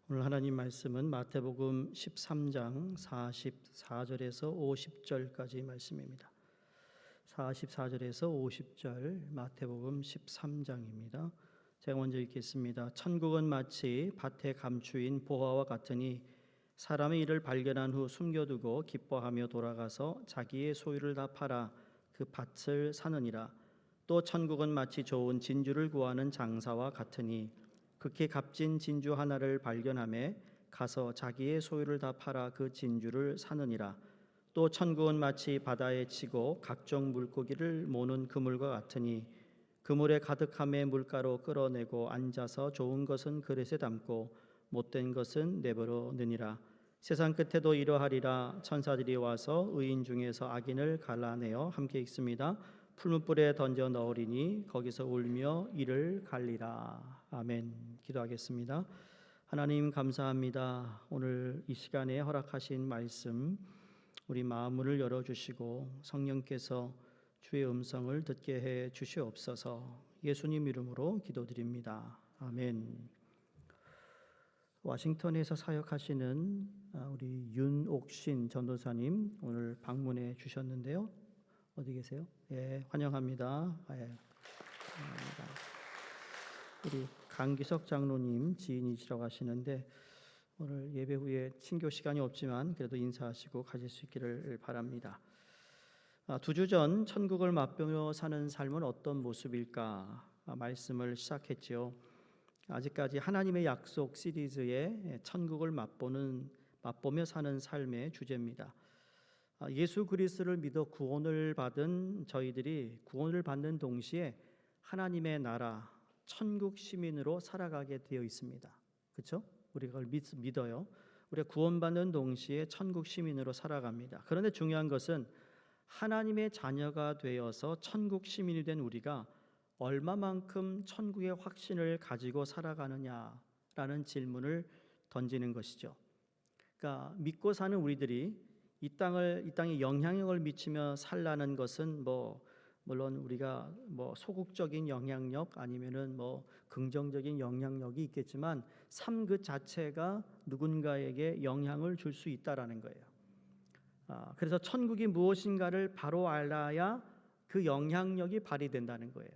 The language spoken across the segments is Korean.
오늘 하나님 말씀은 마태복음 13장 44절에서 50절까지 말씀입니다. 44절에서 50절 마태복음 13장입니다. 제가 먼저 읽겠습니다. 천국은 마치 밭에 감추인 보화와 같으니 사람의 이를 발견한 후 숨겨두고 기뻐하며 돌아가서 자기의 소유를 다 팔아 그 밭을 사느니라. 또 천국은 마치 좋은 진주를 구하는 장사와 같으니 극히 값진 진주 하나를 발견하매 가서 자기의 소유를 다 팔아 그 진주를 사느니라. 또 천국은 마치 바다에 치고 각종 물고기를 모는 그물과 같으니 그물에 가득함에 물가로 끌어내고 앉아서 좋은 것은 그릇에 담고 못된 것은 내버려 느니라. 세상 끝에도 이러하리라. 천사들이 와서 의인 중에서 악인을 갈라내어 함께 읽습니다. 풀무불에 던져 넣으리니 거기서 울며 이를 갈리라. 아멘. 기도하겠습니다. 하나님 감사합니다. 오늘 이 시간에 허락하신 말씀 우리 마음을 열어주시고 성령께서 주의 음성을 듣게 해 주시옵소서. 예수님 이름으로 기도드립니다. 아멘. 워싱턴에서 사역하시는 우리 윤옥신 전도사님 오늘 방문해 주셨는데요. 어디 계세요? 예, 환영합니다. 예, 환영합니다. 우리 강기석 장로님 지인이시라고 하시는데 오늘 예배 후에 친교 시간이 없지만 그래도 인사하시고 가실 수 있기를 바랍니다. 2주 전 천국을 맛보며 사는 삶은 어떤 모습일까 말씀을 시작했지요. 아직까지 하나님의 약속 시리즈의 천국을 맛보며 사는 삶의 주제입니다. 예수 그리스도를 믿어 구원을 받은 저희들이 구원을 받는 동시에 하나님의 나라 천국 시민으로 살아가게 되어 있습니다. 그렇죠? 우리가 그걸 믿어요. 우리가 구원받는 동시에 천국 시민으로 살아갑니다. 그런데 중요한 것은 하나님의 자녀가 되어서 천국 시민이 된 우리가 얼마만큼 천국의 확신을 가지고 살아가느냐라는 질문을 던지는 것이죠. 그러니까 믿고 사는 우리들이 이 땅에 영향력을 미치며 살라는 것은 물론 우리가 소극적인 영향력 아니면은 긍정적인 영향력이 있겠지만 삶 그 자체가 누군가에게 영향을 줄 수 있다라는 거예요. 그래서 천국이 무엇인가를 바로 알아야 그 영향력이 발휘된다는 거예요.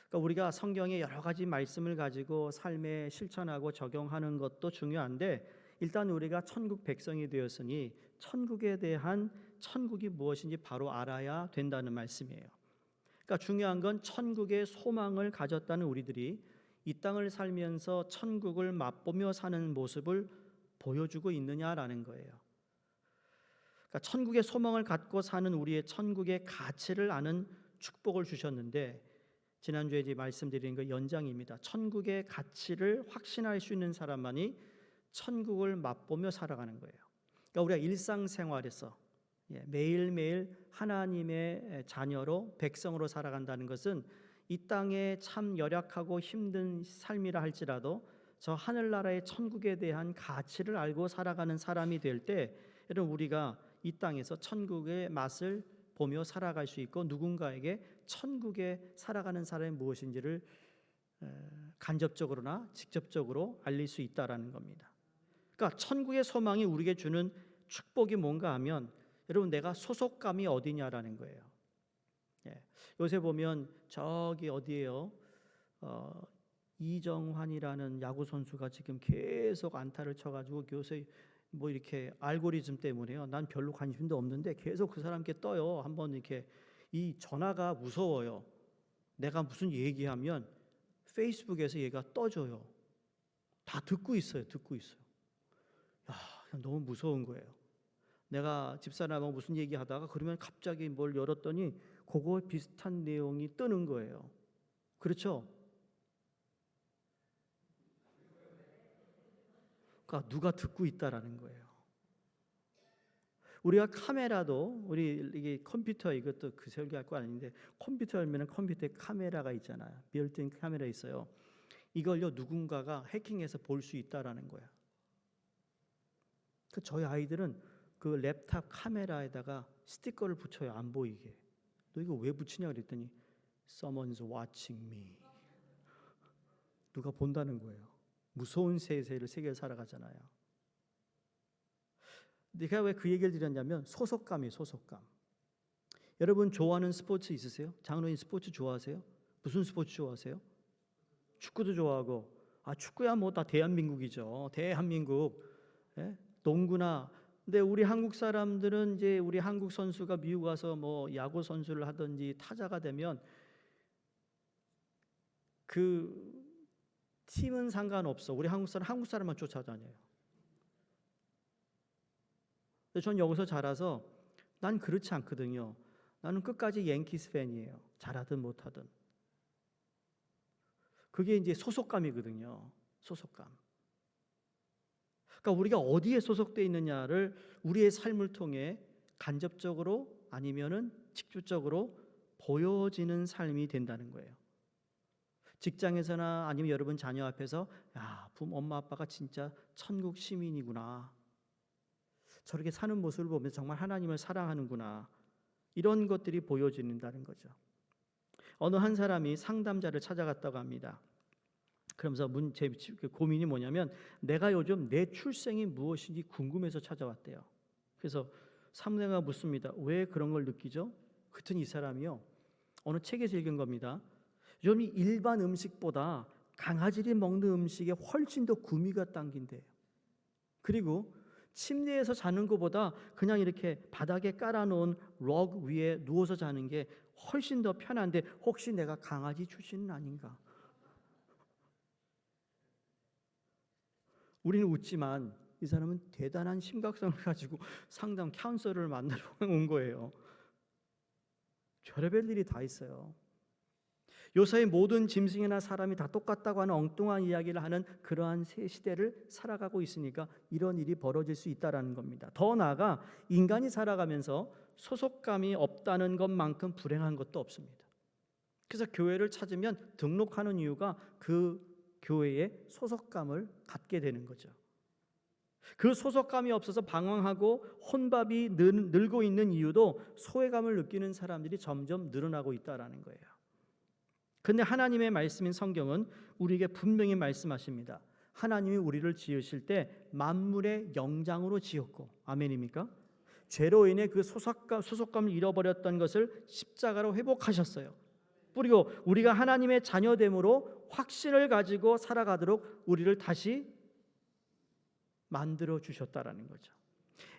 그러니까 우리가 성경의 여러 가지 말씀을 가지고 삶에 실천하고 적용하는 것도 중요한데 일단 우리가 천국 백성이 되었으니 천국에 대한 천국이 무엇인지 바로 알아야 된다는 말씀이에요. 그러니까 중요한 건 천국의 소망을 가졌다는 우리들이 이 땅을 살면서 천국을 맛보며 사는 모습을 보여주고 있느냐라는 거예요. 그러니까 천국의 소망을 갖고 사는 우리의 천국의 가치를 아는 축복을 주셨는데 지난주에 말씀드린 그 연장입니다. 천국의 가치를 확신할 수 있는 사람만이 천국을 맛보며 살아가는 거예요. 그러니까 우리가 일상생활에서 매일매일 하나님의 자녀로 백성으로 살아간다는 것은 이 땅에 참 열악하고 힘든 삶이라 할지라도 저 하늘나라의 천국에 대한 가치를 알고 살아가는 사람이 될 때 여러분 우리가 이 땅에서 천국의 맛을 보며 살아갈 수 있고 누군가에게 천국에 살아가는 사람이 무엇인지를 간접적으로나 직접적으로 알릴 수 있다라는 겁니다. 그러니까 천국의 소망이 우리에게 주는 축복이 뭔가 하면 여러분 내가 소속감이 어디냐라는 거예요. 요새 보면 저기 어디에요? 이정환이라는 야구 선수가 지금 계속 안타를 쳐가지고 요새 이렇게 알고리즘 때문에요. 난 별로 관심도 없는데 계속 그 사람께 떠요. 한번 이렇게 이 전화가 무서워요. 내가 무슨 얘기하면 페이스북에서 얘가 떠줘요. 다 듣고 있어요. 너무 무서운 거예요. 내가 집사람하고 무슨 얘기하다가 그러면 갑자기 뭘 열었더니 그거 비슷한 내용이 뜨는 거예요. 그렇죠? 그러니까 누가 듣고 있다라는 거예요. 우리가 카메라도 이게 컴퓨터 이것도 그 설계할 거 아닌데 컴퓨터 열면 컴퓨터에 카메라가 있잖아요. 빌트인 카메라 있어요. 이걸요 누군가가 해킹해서 볼 수 있다라는 거야. 저희 아이들은 그 랩탑 카메라에다가 스티커를 붙여요. 안 보이게. 너 이거 왜 붙이냐 그랬더니 Someone's watching me. 누가 본다는 거예요. 무서운 세계를 살아가잖아요. 내가 왜 그 얘기를 드렸냐면 소속감이에요. 소속감. 여러분 좋아하는 스포츠 있으세요? 장로님 스포츠 좋아하세요? 무슨 스포츠 좋아하세요? 축구도 좋아하고, 축구야 뭐 다 대한민국이죠. 대한민국. 예? 농구나. 근데 우리 한국 사람들은 이제 우리 한국 선수가 미국 가서 뭐 야구 선수를 하든지 타자가 되면 그 팀은 상관없어. 우리 한국 사람만 쫓아다녀요. 근데 전 여기서 자라서 난 그렇지 않거든요. 나는 끝까지 양키스 팬이에요. 잘하든 못하든. 그게 이제 소속감이거든요. 소속감. 그러니까 우리가 어디에 소속되어 있느냐를 우리의 삶을 통해 간접적으로 아니면은 직접적으로 보여지는 삶이 된다는 거예요. 직장에서나 아니면 여러분 자녀 앞에서 엄마 아빠가 진짜 천국 시민이구나. 저렇게 사는 모습을 보면서 정말 하나님을 사랑하는구나. 이런 것들이 보여진다는 거죠. 어느 한 사람이 상담자를 찾아갔다고 합니다. 그러면서 제 고민이 뭐냐면 내가 요즘 내 출생이 무엇인지 궁금해서 찾아왔대요. 그래서 사무대가 묻습니다. 왜 그런 걸 느끼죠? 그랬더니 이 사람이요. 어느 책에서 읽은 겁니다. 요즘 일반 음식보다 강아지들이 먹는 음식에 훨씬 더 구미가 당긴대요. 그리고 침대에서 자는 것보다 그냥 이렇게 바닥에 깔아놓은 럭 위에 누워서 자는 게 훨씬 더 편한데 혹시 내가 강아지 출신은 아닌가? 우리는 웃지만 이 사람은 대단한 심각성을 가지고 상담 카운서를 만나러 온 거예요. 별의별 일이 다 있어요. 요사이 모든 짐승이나 사람이 다 똑같다고 하는 엉뚱한 이야기를 하는 그러한 새 시대를 살아가고 있으니까 이런 일이 벌어질 수 있다는 겁니다. 더 나아가 인간이 살아가면서 소속감이 없다는 것만큼 불행한 것도 없습니다. 그래서 교회를 찾으면 등록하는 이유가 그 교회에 소속감을 갖게 되는 거죠. 그 소속감이 없어서 방황하고 혼밥이 늘고 있는 이유도 소외감을 느끼는 사람들이 점점 늘어나고 있다는 거예요. 근데 하나님의 말씀인 성경은 우리에게 분명히 말씀하십니다. 하나님이 우리를 지으실 때 만물의 영장으로 지었고, 아멘입니까? 죄로 인해 그 소속감을 잃어버렸던 것을 십자가로 회복하셨어요. 그리고 우리가 하나님의 자녀됨으로 확신을 가지고 살아가도록 우리를 다시 만들어 주셨다라는 거죠.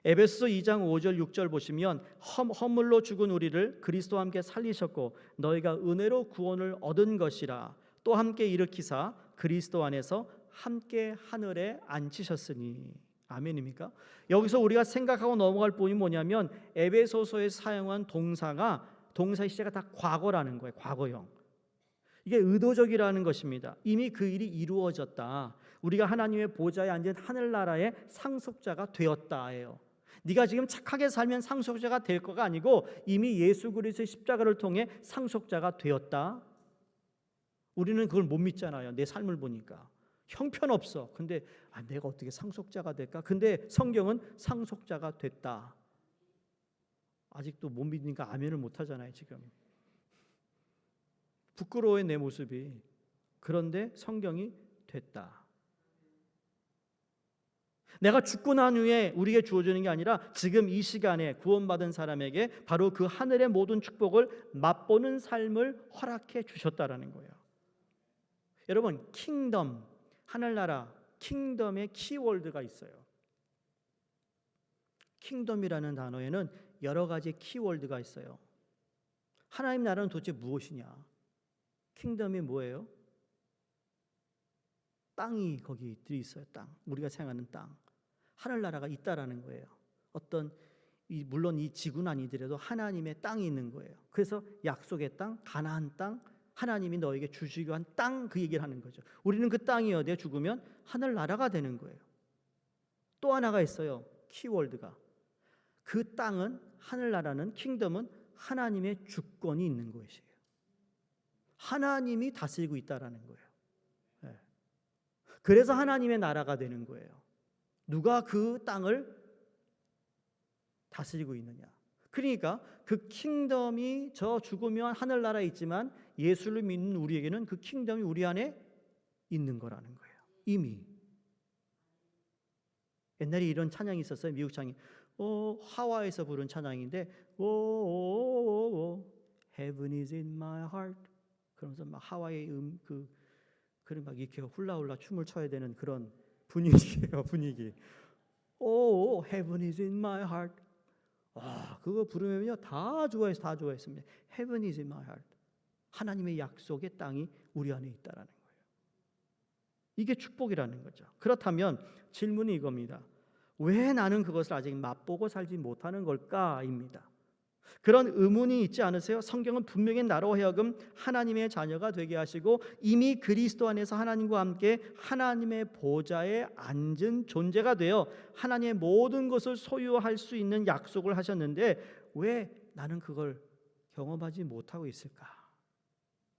에베소서 2장 5절 6절 보시면 허물로 죽은 우리를 그리스도와 함께 살리셨고 너희가 은혜로 구원을 얻은 것이라 또 함께 일으키사 그리스도 안에서 함께 하늘에 앉히셨으니. 아멘입니까? 여기서 우리가 생각하고 넘어갈 부분이 뭐냐면 에베소서에 사용한 동사의 시제가 다 과거라는 거예요. 과거형. 이게 의도적이라는 것입니다. 이미 그 일이 이루어졌다. 우리가 하나님의 보좌에 앉은 하늘나라의 상속자가 되었다예요. 네가 지금 착하게 살면 상속자가 될 거가 아니고 이미 예수 그리스도의 십자가를 통해 상속자가 되었다. 우리는 그걸 못 믿잖아요. 내 삶을 보니까 형편없어. 근데 내가 어떻게 상속자가 될까? 근데 성경은 상속자가 됐다. 아직도 못 믿으니까 아멘을 못 하잖아요. 지금 부끄러워요 내 모습이. 그런데 성경이 됐다. 내가 죽고 난 후에 우리에게 주어지는 게 아니라 지금 이 시간에 구원받은 사람에게 바로 그 하늘의 모든 축복을 맛보는 삶을 허락해 주셨다라는 거예요. 여러분 킹덤, 하늘나라, 킹덤의 키워드가 있어요. 킹덤이라는 단어에는 여러 가지 키워드가 있어요. 하나님 나라는 도대체 무엇이냐? 킹덤이 뭐예요? 땅이 거기 들어있어요. 땅. 우리가 생각하는 땅. 하늘나라가 있다라는 거예요. 물론 이 지구는 아니더라도 하나님의 땅이 있는 거예요. 그래서 약속의 땅, 가나안 땅, 하나님이 너에게 주시기로 한 땅, 그 얘기를 하는 거죠. 우리는 그 땅이 어디에 죽으면 하늘나라가 되는 거예요. 또 하나가 있어요. 키워드가. 그 땅은, 하늘나라는, 킹덤은 하나님의 주권이 있는 것이에요. 하나님이 다스리고 있다라는 거예요. 네. 그래서 하나님의 나라가 되는 거예요. 누가 그 땅을 다스리고 있느냐? 그러니까 그 킹덤이 저 죽으면 하늘나라에 있지만 예수를 믿는 우리에게는 그 킹덤이 우리 안에 있는 거라는 거예요. 이미 옛날에 이런 찬양이 있었어요. 미국 찬양. 하와이에서 부른 찬양인데 오 Heaven is in my heart. 그러면서 막 하와이 그런 막 이렇게 훌라훌라 춤을 춰야 되는 그런 분위기예요. 분위기. 오 Heaven is in my heart. 그거 부르면요 다 좋아했습니다. Heaven is in my heart. 하나님의 약속의 땅이 우리 안에 있다라는 거예요. 이게 축복이라는 거죠. 그렇다면 질문이 이겁니다. 왜 나는 그것을 아직 맛보고 살지 못하는 걸까입니다. 그런 의문이 있지 않으세요? 성경은 분명히 나로 하여금 하나님의 자녀가 되게 하시고 이미 그리스도 안에서 하나님과 함께 하나님의 보좌에 앉은 존재가 되어 하나님의 모든 것을 소유할 수 있는 약속을 하셨는데 왜 나는 그걸 경험하지 못하고 있을까?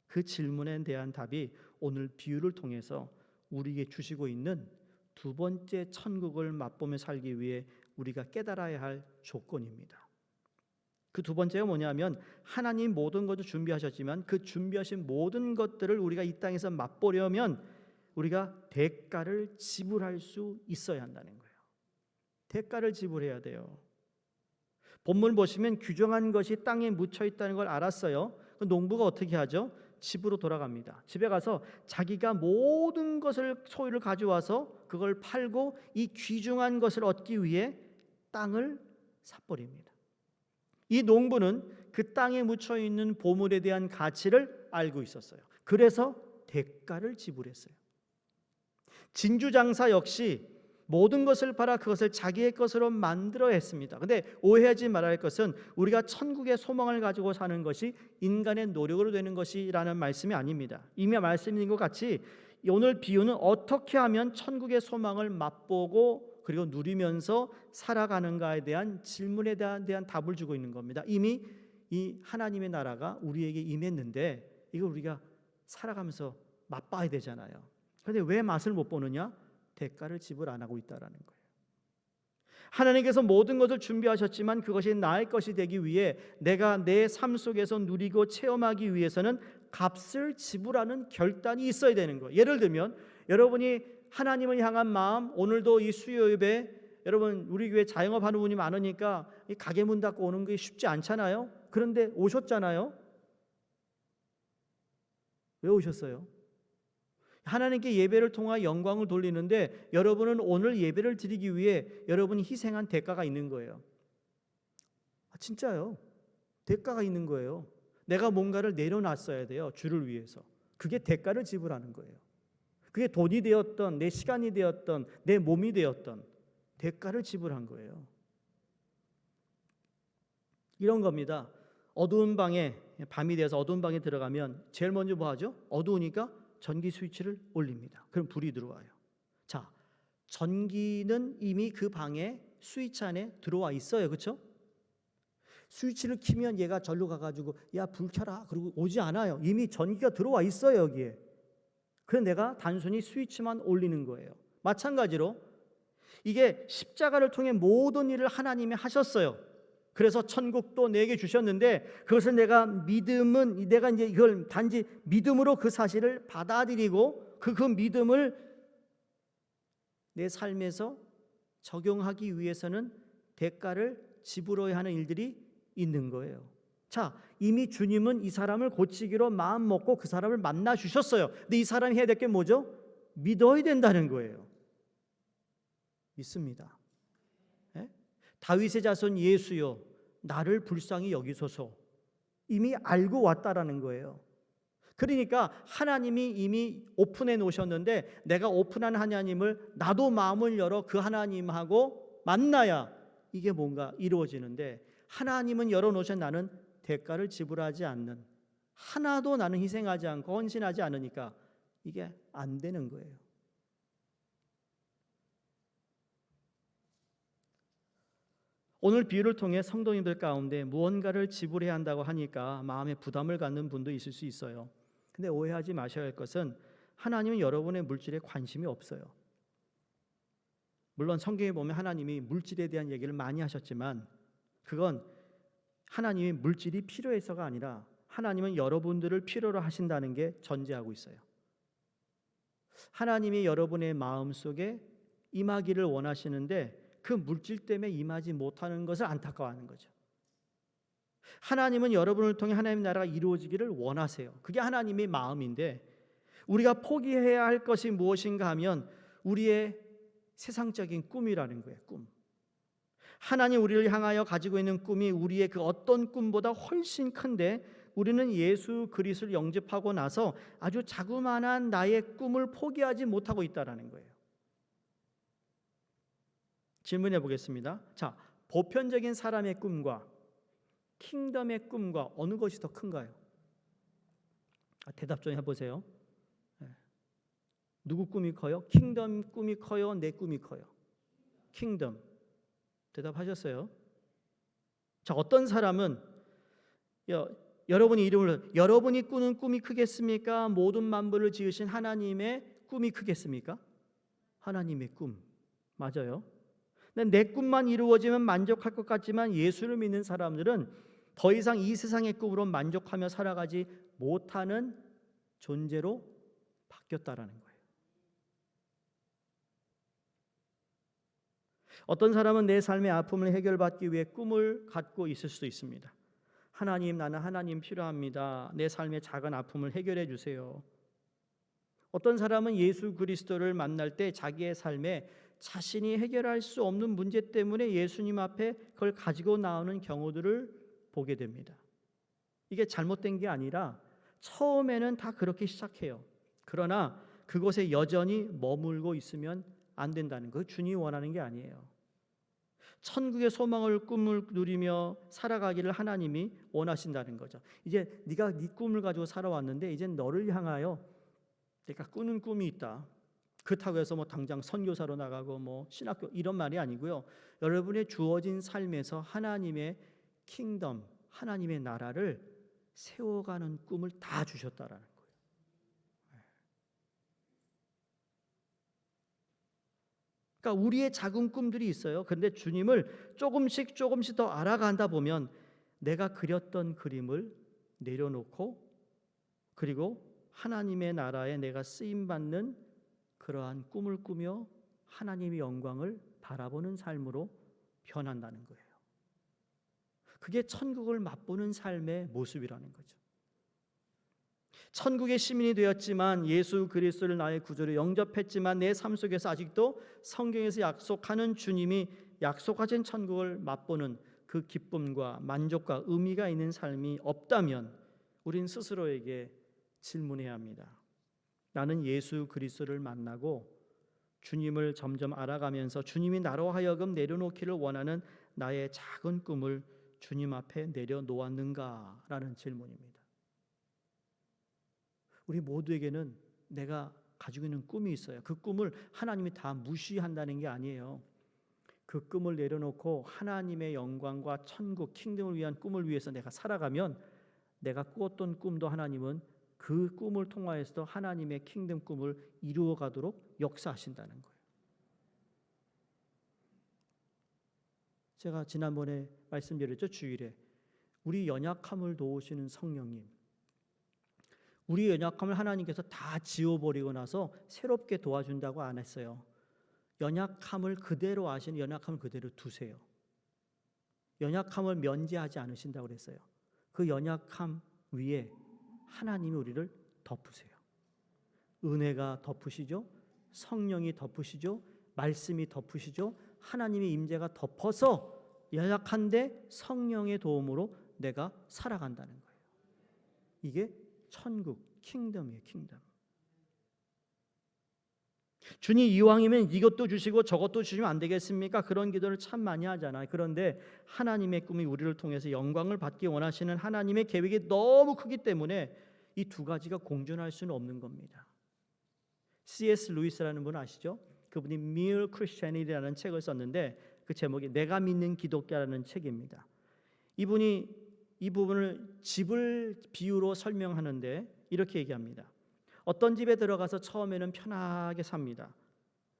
그 질문에 대한 답이 오늘 비유를 통해서 우리에게 주시고 있는 두 번째 천국을 맛보며 살기 위해 우리가 깨달아야 할 조건입니다. 그 두 번째가 뭐냐면 하나님 모든 것을 준비하셨지만 그 준비하신 모든 것들을 우리가 이 땅에서 맛보려면 우리가 대가를 지불할 수 있어야 한다는 거예요. 대가를 지불해야 돼요. 본문 보시면 규정한 것이 땅에 묻혀 있다는 걸 알았어요. 그 농부가 어떻게 하죠? 집으로 돌아갑니다. 집에 가서 자기가 모든 것을 소유를 가져와서 그걸 팔고 이 귀중한 것을 얻기 위해 땅을 사버립니다. 이 농부는 그 땅에 묻혀 있는 보물에 대한 가치를 알고 있었어요. 그래서 대가를 지불했어요. 진주장사 역시 모든 것을 팔아 그것을 자기의 것으로 만들어 했습니다. 근데 오해하지 말아야 할 것은 우리가 천국의 소망을 가지고 사는 것이 인간의 노력으로 되는 것이라는 말씀이 아닙니다. 이미 말씀인 것 같이 오늘 비유는 어떻게 하면 천국의 소망을 맛보고 그리고 누리면서 살아가는가에 대한 질문에 대한 답을 주고 있는 겁니다. 이미 이 하나님의 나라가 우리에게 임했는데 이걸 우리가 살아가면서 맛봐야 되잖아요. 그런데 왜 맛을 못 보느냐? 대가를 지불 안 하고 있다라는 거예요. 하나님께서 모든 것을 준비하셨지만 그것이 나의 것이 되기 위해 내가 내 삶 속에서 누리고 체험하기 위해서는 값을 지불하는 결단이 있어야 되는 거예요. 예를 들면 여러분이 하나님을 향한 마음, 오늘도 이 수요 예배 여러분 우리 교회 자영업하는 분이 많으니까 이 가게 문 닫고 오는 게 쉽지 않잖아요. 그런데 오셨잖아요. 왜 오셨어요? 하나님께 예배를 통하 영광을 돌리는데 여러분은 오늘 예배를 드리기 위해 여러분이 희생한 대가가 있는 거예요. 진짜요. 대가가 있는 거예요. 내가 뭔가를 내려놨어야 돼요. 주를 위해서. 그게 대가를 지불하는 거예요. 그게 돈이 되었던 내 시간이 되었던 내 몸이 되었던 대가를 지불한 거예요. 이런 겁니다. 어두운 방에 밤이 되어서 어두운 방에 들어가면 제일 먼저 뭐 하죠? 어두우니까 전기 스위치를 올립니다. 그럼 불이 들어와요. 자, 전기는 이미 그 방에 스위치 안에 들어와 있어요. 그렇죠? 스위치를 키면 얘가 절로 가가지고 야, 불 켜라. 그리고 오지 않아요. 이미 전기가 들어와 있어요. 여기에. 그래서 내가 단순히 스위치만 올리는 거예요. 마찬가지로 이게 십자가를 통해 모든 일을 하나님이 하셨어요. 그래서 천국도 내게 주셨는데 그것을 내가 이제 이걸 단지 믿음으로 그 사실을 받아들이고 그 믿음을 내 삶에서 적용하기 위해서는 대가를 지불해야 하는 일들이 있는 거예요. 자, 이미 주님은 이 사람을 고치기로 마음 먹고 그 사람을 만나 주셨어요. 근데 이 사람이 해야 될 게 뭐죠? 믿어야 된다는 거예요. 믿습니다. 다윗의 자손 예수여 나를 불쌍히 여기소서. 이미 알고 왔다라는 거예요. 그러니까 하나님이 이미 오픈해 놓으셨는데 내가 오픈한 하나님을 나도 마음을 열어 그 하나님하고 만나야 이게 뭔가 이루어지는데 하나님은 열어놓으신 나는 대가를 지불하지 않는 하나도 나는 희생하지 않고 헌신하지 않으니까 이게 안 되는 거예요. 오늘 비유를 통해 성도님들 가운데 무언가를 지불해야 한다고 하니까 마음에 부담을 갖는 분도 있을 수 있어요. 근데 오해하지 마셔야 할 것은 하나님은 여러분의 물질에 관심이 없어요. 물론 성경에 보면 하나님이 물질에 대한 얘기를 많이 하셨지만 그건 하나님이 물질이 필요해서가 아니라 하나님은 여러분들을 필요로 하신다는 게 전제하고 있어요. 하나님이 여러분의 마음속에 임하기를 원하시는데 그 물질 때문에 임하지 못하는 것을 안타까워하는 거죠. 하나님은 여러분을 통해 하나님의 나라가 이루어지기를 원하세요. 그게 하나님의 마음인데 우리가 포기해야 할 것이 무엇인가 하면 우리의 세상적인 꿈이라는 거예요. 꿈. 하나님 우리를 향하여 가지고 있는 꿈이 우리의 그 어떤 꿈보다 훨씬 큰데 우리는 예수 그리스도를 영접하고 나서 아주 자그마한 나의 꿈을 포기하지 못하고 있다는 거예요. 질문해 보겠습니다. 자, 보편적인 사람의 꿈과 킹덤의 꿈과 어느 것이 더 큰가요? 대답 좀 해보세요. 누구 꿈이 커요? 킹덤 꿈이 커요? 내 꿈이 커요? 킹덤. 대답하셨어요? 자, 어떤 사람은 여러분이 꾸는 꿈이 크겠습니까? 모든 만물을 지으신 하나님의 꿈이 크겠습니까? 하나님의 꿈. 맞아요. 내 꿈만 이루어지면 만족할 것 같지만 예수를 믿는 사람들은 더 이상 이 세상의 꿈으로 만족하며 살아가지 못하는 존재로 바뀌었다라는 거예요. 어떤 사람은 내 삶의 아픔을 해결받기 위해 꿈을 갖고 있을 수도 있습니다. 하나님, 나는 하나님 필요합니다. 내 삶의 작은 아픔을 해결해 주세요. 어떤 사람은 예수 그리스도를 만날 때 자기의 삶에 자신이 해결할 수 없는 문제 때문에 예수님 앞에 그걸 가지고 나오는 경우들을 보게 됩니다. 이게 잘못된 게 아니라 처음에는 다 그렇게 시작해요. 그러나 그곳에 여전히 머물고 있으면 안 된다는 거. 주님이 원하는 게 아니에요. 천국의 소망을 꿈을 누리며 살아가기를 하나님이 원하신다는 거죠. 이제 네가 네 꿈을 가지고 살아왔는데 이제 너를 향하여 내가 꾸는 꿈이 있다. 그렇다고 해서 당장 선교사로 나가고 신학교 이런 말이 아니고요. 여러분의 주어진 삶에서 하나님의 킹덤, 하나님의 나라를 세워가는 꿈을 다 주셨다라는 거예요. 그러니까 우리의 작은 꿈들이 있어요. 그런데 주님을 조금씩 더 알아간다 보면 내가 그렸던 그림을 내려놓고 그리고 하나님의 나라에 내가 쓰임받는 그러한 꿈을 꾸며 하나님의 영광을 바라보는 삶으로 변한다는 거예요. 그게 천국을 맛보는 삶의 모습이라는 거죠. 천국의 시민이 되었지만 예수 그리스도를 나의 구주로 영접했지만 내 삶 속에서 아직도 성경에서 약속하는 주님이 약속하신 천국을 맛보는 그 기쁨과 만족과 의미가 있는 삶이 없다면 우린 스스로에게 질문해야 합니다. 나는 예수 그리스도를 만나고 주님을 점점 알아가면서 주님이 나로 하여금 내려놓기를 원하는 나의 작은 꿈을 주님 앞에 내려놓았는가라는 질문입니다. 우리 모두에게는 내가 가지고 있는 꿈이 있어요. 그 꿈을 하나님이 다 무시한다는 게 아니에요. 그 꿈을 내려놓고 하나님의 영광과 천국 킹덤을 위한 꿈을 위해서 내가 살아가면 내가 꾸었던 꿈도 하나님은 그 꿈을 통하여서도 하나님의 킹덤 꿈을 이루어가도록 역사하신다는 거예요. 제가 지난번에 말씀드렸죠. 주일에 우리 연약함을 도우시는 성령님, 우리 연약함을 하나님께서 다 지워버리고 나서 새롭게 도와준다고 안 했어요. 연약함을 그대로 아시는 연약함을 그대로 두세요. 연약함을 면제하지 않으신다고 그랬어요. 그 연약함 위에 하나님이 우리를 덮으세요. 은혜가 덮으시죠. 성령이 덮으시죠. 말씀이 덮으시죠. 하나님의 임재가 덮어서 연약한데 성령의 도움으로 내가 살아간다는 거예요. 이게 천국, 킹덤이에요. 킹덤. 주님 이왕이면 이것도 주시고 저것도 주시면 안 되겠습니까? 그런 기도를 참 많이 하잖아요. 그런데 하나님의 꿈이 우리를 통해서 영광을 받기 원하시는 하나님의 계획이 너무 크기 때문에 이 두 가지가 공존할 수는 없는 겁니다. C.S. 루이스라는 분 아시죠? 그분이 Mere Christianity라는 책을 썼는데 그 제목이 내가 믿는 기독교라는 책입니다. 이분이 이 부분을 집을 비유로 설명하는데 이렇게 얘기합니다. 어떤 집에 들어가서 처음에는 편하게 삽니다.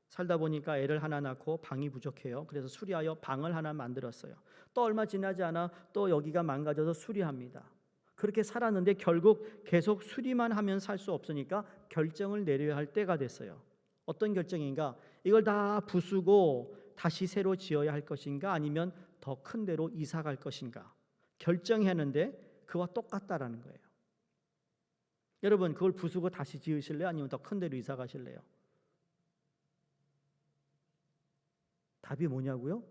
살다 보니까 애를 하나 낳고 방이 부족해요. 그래서 수리하여 방을 하나 만들었어요. 또 얼마 지나지 않아 또 여기가 망가져서 수리합니다. 그렇게 살았는데 결국 계속 수리만 하면 살 수 없으니까 결정을 내려야 할 때가 됐어요. 어떤 결정인가? 이걸 다 부수고 다시 새로 지어야 할 것인가, 아니면 더 큰 데로 이사 갈 것인가 결정해야 하는데 그와 똑같다라는 거예요. 여러분, 그걸 부수고 다시 지으실래요? 아니면 더 큰 데로 이사 가실래요? 답이 뭐냐고요?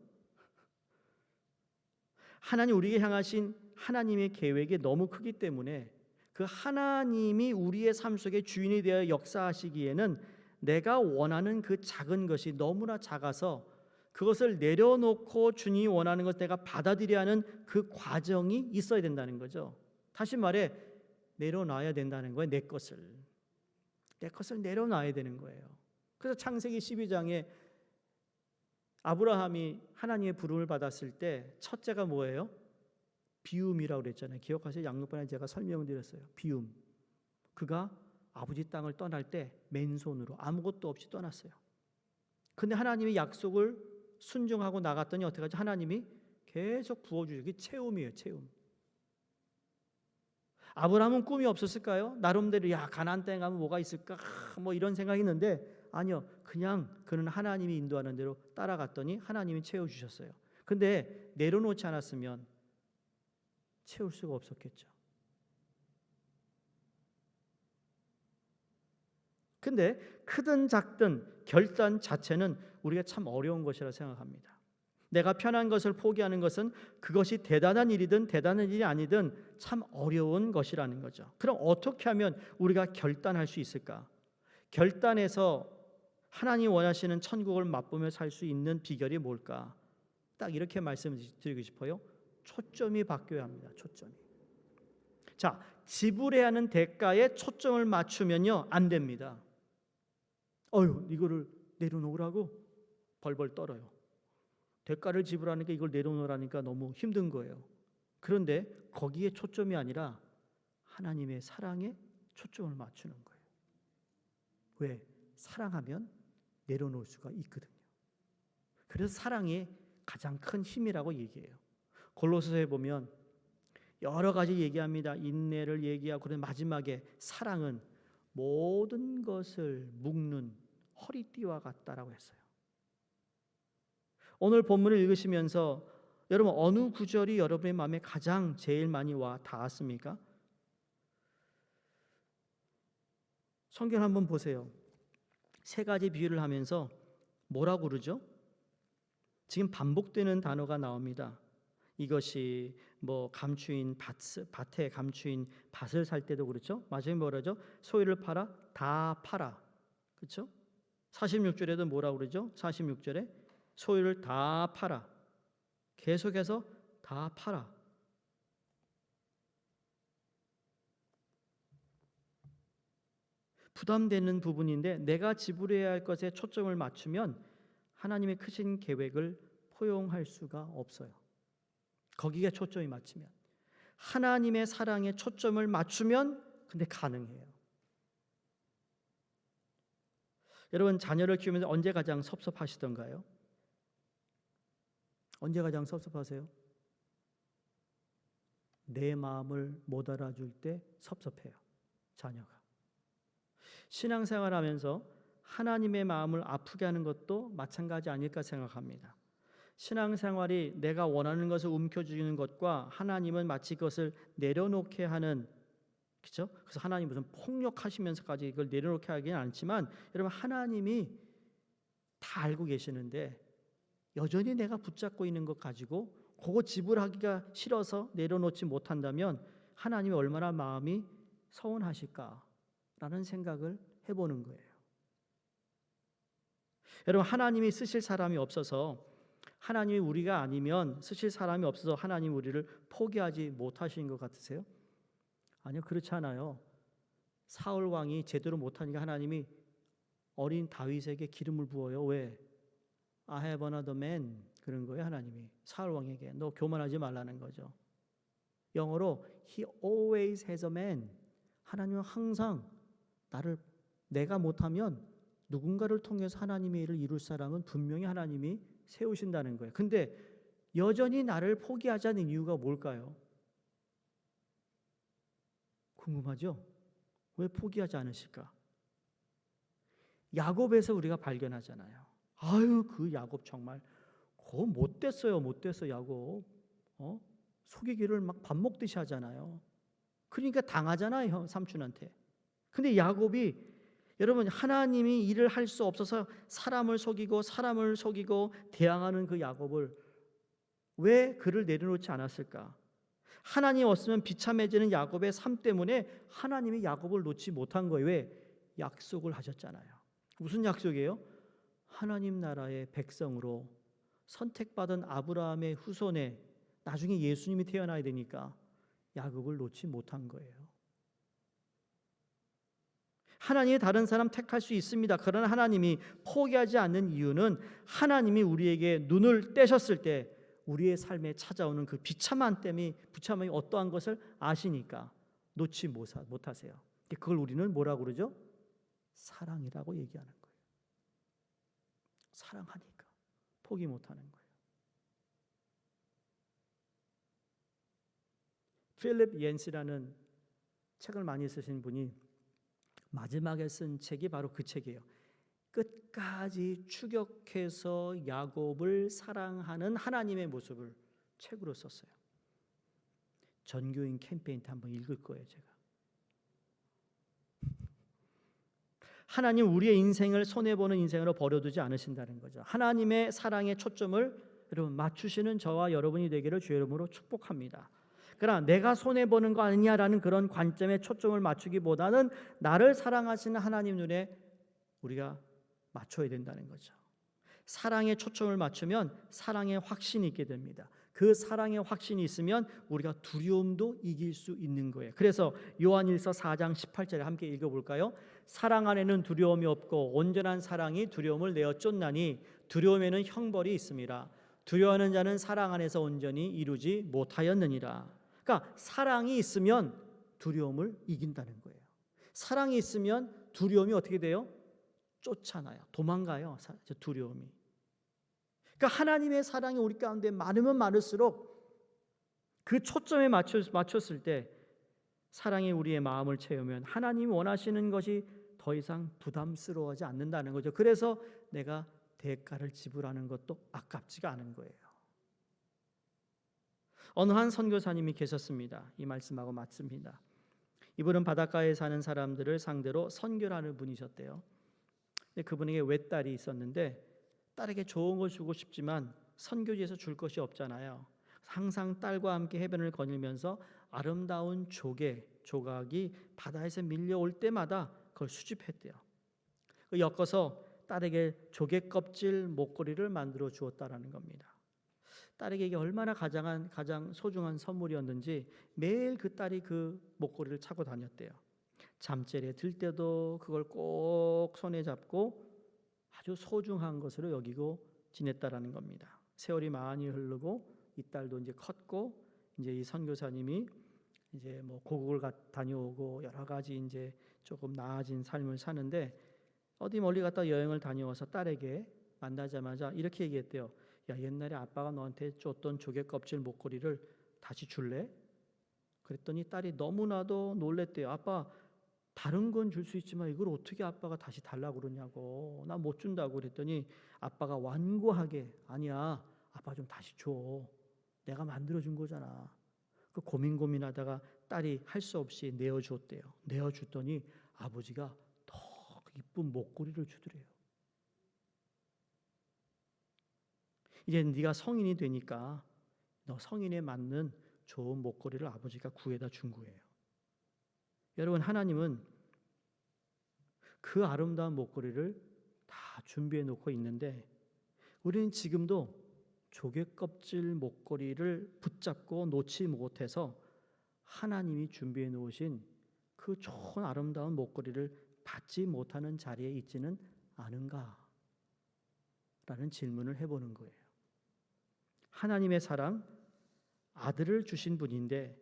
하나님, 우리에게 향하신 하나님의 계획이 너무 크기 때문에 그 하나님이 우리의 삶 속에 주인이 되어 역사하시기에는 내가 원하는 그 작은 것이 너무나 작아서 그것을 내려놓고 주님이 원하는 것을 내가 받아들여야 하는 그 과정이 있어야 된다는 거죠. 다시 말해, 내려놔야 된다는 거예요. 내 것을 내려놔야 되는 거예요. 그래서 창세기 12장에 아브라함이 하나님의 부름을 받았을 때 첫째가 뭐예요? 비움이라고 그랬잖아요. 기억하세요? 양육반에 제가 설명을 드렸어요. 비움. 그가 아버지 땅을 떠날 때 맨손으로 아무것도 없이 떠났어요. 근데 하나님의 약속을 순종하고 나갔더니 어떻게 하죠? 하나님이 계속 부어주죠. 그게 체험이에요. 체험. 아브라함은 꿈이 없었을까요? 나름대로 가나안 땅에 가면 뭐가 있을까? 뭐 이런 생각이 있는데 아니요. 그냥 그는 하나님이 인도하는 대로 따라갔더니 하나님이 채워주셨어요. 근데 내려놓지 않았으면 채울 수가 없었겠죠. 근데 크든 작든 결단 자체는 우리가 참 어려운 것이라 생각합니다. 내가 편한 것을 포기하는 것은 그것이 대단한 일이든 대단한 일이 아니든 참 어려운 것이라는 거죠. 그럼 어떻게 하면 우리가 결단할 수 있을까? 결단해서 하나님 원하시는 천국을 맛보며 살 수 있는 비결이 뭘까? 딱 이렇게 말씀드리고 싶어요. 초점이 바뀌어야 합니다. 초점이. 자, 지불해야 하는 대가에 초점을 맞추면요, 안 됩니다. 이거를 내려놓으라고 벌벌 떨어요. 대가를 지불하니까 이걸 내려놓으라니까 너무 힘든 거예요. 그런데 거기에 초점이 아니라 하나님의 사랑에 초점을 맞추는 거예요. 왜? 사랑하면 내려놓을 수가 있거든요. 그래서 사랑이 가장 큰 힘이라고 얘기해요. 골로새서에 보면 여러 가지 얘기합니다. 인내를 얘기하고, 그런 마지막에 사랑은 모든 것을 묶는 허리띠와 같다라고 했어요. 오늘 본문을 읽으시면서 여러분, 어느 구절이 여러분의 마음에 가장 제일 많이 와 닿았습니까? 성경 한번 보세요. 세 가지 비유를 하면서 뭐라고 그러죠? 지금 반복되는 단어가 나옵니다. 이것이 뭐 감추인 밭에 감추인 밭을 살 때도 그렇죠. 마지막에 뭐라죠? 소유를 팔아 다 팔아. 그렇죠? 46절에도 뭐라고 그러죠? 46절에 소유를 다 팔아. 계속해서 다 팔아. 부담되는 부분인데 내가 지불해야 할 것에 초점을 맞추면 하나님의 크신 계획을 포용할 수가 없어요. 거기에 초점이 맞추면, 하나님의 사랑에 초점을 맞추면 근데 가능해요. 여러분, 자녀를 키우면서 언제 가장 섭섭하시던가요? 언제 가장 섭섭하세요? 내 마음을 못 알아줄 때 섭섭해요. 자녀가. 신앙생활하면서 하나님의 마음을 아프게 하는 것도 마찬가지 아닐까 생각합니다. 신앙생활이 내가 원하는 것을 움켜쥐는 것과 하나님은 마치 그것을 내려놓게 하는, 그렇죠? 그래서 하나님 무슨 폭력하시면서까지 이걸 내려놓게 하기는 않지만, 여러분, 하나님이 다 알고 계시는데 여전히 내가 붙잡고 있는 것 가지고 그거 지불하기가 싫어서 내려놓지 못한다면 하나님이 얼마나 마음이 서운하실까라는 생각을 해보는 거예요. 여러분, 하나님이 쓰실 사람이 없어서, 하나님이 우리가 아니면 쓰실 사람이 없어서 하나님 우리를 포기하지 못하신 것 같으세요? 아니요, 그렇지 않아요. 사울 왕이 제대로 못하니까 하나님이 어린 다윗에게 기름을 부어요. 왜? I have another man. 그런 거예요. 하나님이 사울 왕에게 너 교만하지 말라는 거죠. 영어로 He always has a man. 하나님은 항상 내가 못하면 누군가를 통해서 하나님의 일을 이룰 사람은 분명히 하나님이 세우신다는 거예요. 근데 여전히 나를 포기하지 않는 이유가 뭘까요? 궁금하죠? 왜 포기하지 않으실까? 야곱에서 우리가 발견하잖아요. 아유, 그 야곱 정말 그거 못됐어 야곱. 속이기를 막 밥 먹듯이 하잖아요. 그러니까 당하잖아요, 삼촌한테. 근데 야곱이, 여러분, 하나님이 일을 할 수 없어서 사람을 속이고 대항하는 그 야곱을 왜 그를 내려놓지 않았을까? 하나님 없으면 비참해지는 야곱의 삶 때문에 하나님이 야곱을 놓지 못한 거예요. 왜? 약속을 하셨잖아요. 무슨 약속이에요? 하나님 나라의 백성으로 선택받은 아브라함의 후손에 나중에 예수님이 태어나야 되니까 야곱을 놓지 못한 거예요. 하나님이 다른 사람 택할 수 있습니다. 그러나 하나님이 포기하지 않는 이유는 하나님이 우리에게 눈을 떼셨을 때 우리의 삶에 찾아오는 그 비참함이 어떠한 것을 아시니까 놓지 못하세요. 그걸 우리는 뭐라고 그러죠? 사랑이라고 얘기하는 거예요. 사랑하니까 포기 못하는 거예요. 필립 옌스라는 책을 많이 쓰신 분이 마지막에 쓴 책이 바로 그 책이에요. 끝까지 추격해서 야곱을 사랑하는 하나님의 모습을 책으로 썼어요. 전교인 캠페인 때 한번 읽을 거예요, 제가. 하나님 우리의 인생을 손해보는 인생으로 버려두지 않으신다는 거죠. 하나님의 사랑의 초점을 여러분 맞추시는 저와 여러분이 되기를 주의 이름으로 축복합니다. 그러나 내가 손해보는 거 아니냐라는 그런 관점에 초점을 맞추기보다는 나를 사랑하시는 하나님 눈에 우리가 맞춰야 된다는 거죠. 사랑에 초점을 맞추면 사랑의 확신이 있게 됩니다. 그 사랑의 확신이 있으면 우리가 두려움도 이길 수 있는 거예요. 그래서 요한일서 4장 18절에 함께 읽어볼까요? 사랑 안에는 두려움이 없고 온전한 사랑이 두려움을 내어 쫓나니 두려움에는 형벌이 있음이라. 두려워하는 자는 사랑 안에서 온전히 이루지 못하였느니라. 그러니까 사랑이 있으면 두려움을 이긴다는 거예요. 사랑이 있으면 두려움이 어떻게 돼요? 쫓아나요. 도망가요. 두려움이. 그러니까 하나님의 사랑이 우리 가운데 많으면 많을수록 그 초점에 맞췄을 때 사랑이 우리의 마음을 채우면 하나님이 원하시는 것이 더 이상 부담스러워하지 않는다는 거죠. 그래서 내가 대가를 지불하는 것도 아깝지가 않은 거예요. 어느 한 선교사님이 계셨습니다. 이 말씀하고 마칩니다. 이분은 바닷가에 사는 사람들을 상대로 선교를 하는 분이셨대요. 그분에게 외딸이 있었는데 딸에게 좋은 걸 주고 싶지만 선교지에서 줄 것이 없잖아요. 항상 딸과 함께 해변을 거닐면서 아름다운 조각이 바다에서 밀려올 때마다 그걸 수집했대요. 엮어서 딸에게 조개 껍질 목걸이를 만들어 주었다라는 겁니다. 딸에게 이게 얼마나 가장 소중한 선물이었는지 매일 그 딸이 그 목걸이를 차고 다녔대요. 잠자리에 들 때도 그걸 꼭 손에 잡고 아주 소중한 것으로 여기고 지냈다라는 겁니다. 세월이 많이 흐르고 이 딸도 이제 컸고 이제 이 선교사님이 이제 뭐 고국을 다녀오고 여러 가지 이제 조금 나아진 삶을 사는데 어디 멀리 갔다 여행을 다녀와서 딸에게 만나자마자 이렇게 얘기했대요. 야, 옛날에 아빠가 너한테 줬던 조개 껍질 목걸이를 다시 줄래? 그랬더니 딸이 너무나도 놀랬대요. 아빠, 다른 건 줄 수 있지만 이걸 어떻게 아빠가 다시 달라고 그러냐고. 나 못 준다고 그랬더니 아빠가 완고하게 아니야, 아빠 좀 다시 줘. 내가 만들어준 거잖아. 그 고민하다가 딸이 할 수 없이 내어줬대요. 내어줬더니 아버지가 더 이쁜 목걸이를 주더래요. 이제 네가 성인이 되니까 너 성인에 맞는 좋은 목걸이를 아버지가 구해다 준 거예요. 여러분, 하나님은 그 아름다운 목걸이를 다 준비해 놓고 있는데 우리는 지금도 조개 껍질 목걸이를 붙잡고 놓지 못해서 하나님이 준비해 놓으신 그 좋은 아름다운 목걸이를 받지 못하는 자리에 있지는 않은가? 라는 질문을 해보는 거예요. 하나님의 사랑, 아들을 주신 분인데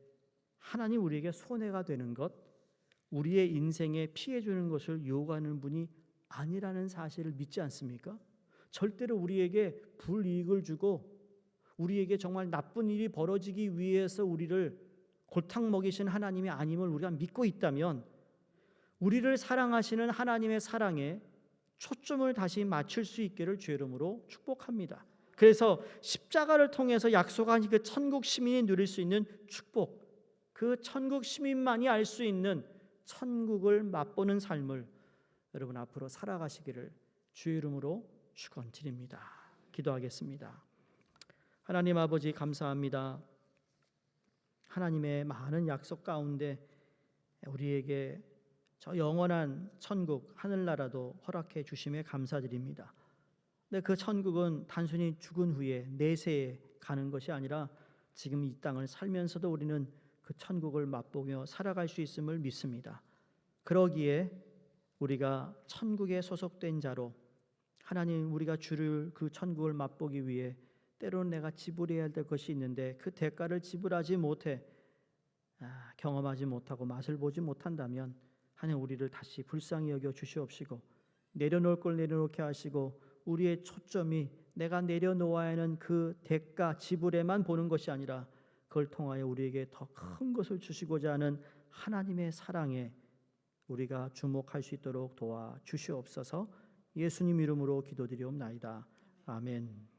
하나님 우리에게 손해가 되는 것, 우리의 인생에 피해 주는 것을 요구하는 분이 아니라는 사실을 믿지 않습니까? 절대로 우리에게 불이익을 주고 우리에게 정말 나쁜 일이 벌어지기 위해서 우리를 골탕 먹이신 하나님이 아님을 우리가 믿고 있다면 우리를 사랑하시는 하나님의 사랑에 초점을 다시 맞출 수 있기를 주의 이름으로 축복합니다. 그래서 십자가를 통해서 약속한 그 천국 시민이 누릴 수 있는 축복, 그 천국 시민만이 알 수 있는 천국을 맛보는 삶을 여러분 앞으로 살아가시기를 주의 이름으로 축원드립니다. 기도하겠습니다. 하나님 아버지 감사합니다. 하나님의 많은 약속 가운데 우리에게 저 영원한 천국 하늘나라도 허락해 주심에 감사드립니다. 근데 그 천국은 단순히 죽은 후에 내세에 가는 것이 아니라 지금 이 땅을 살면서도 우리는 그 천국을 맛보며 살아갈 수 있음을 믿습니다. 그러기에 우리가 천국에 소속된 자로 하나님 우리가 주를 그 천국을 맛보기 위해 때로는 내가 지불해야 될 것이 있는데 그 대가를 지불하지 못해 경험하지 못하고 맛을 보지 못한다면 하나님 우리를 다시 불쌍히 여겨 주시옵시고 내려놓을 걸 내려놓게 하시고 우리의 초점이 내가 내려놓아야 하는 그 대가 지불에만 보는 것이 아니라 그걸 통하여 우리에게 더 큰 것을 주시고자 하는 하나님의 사랑에 우리가 주목할 수 있도록 도와 주시옵소서. 예수님 이름으로 기도드리옵나이다. 아멘.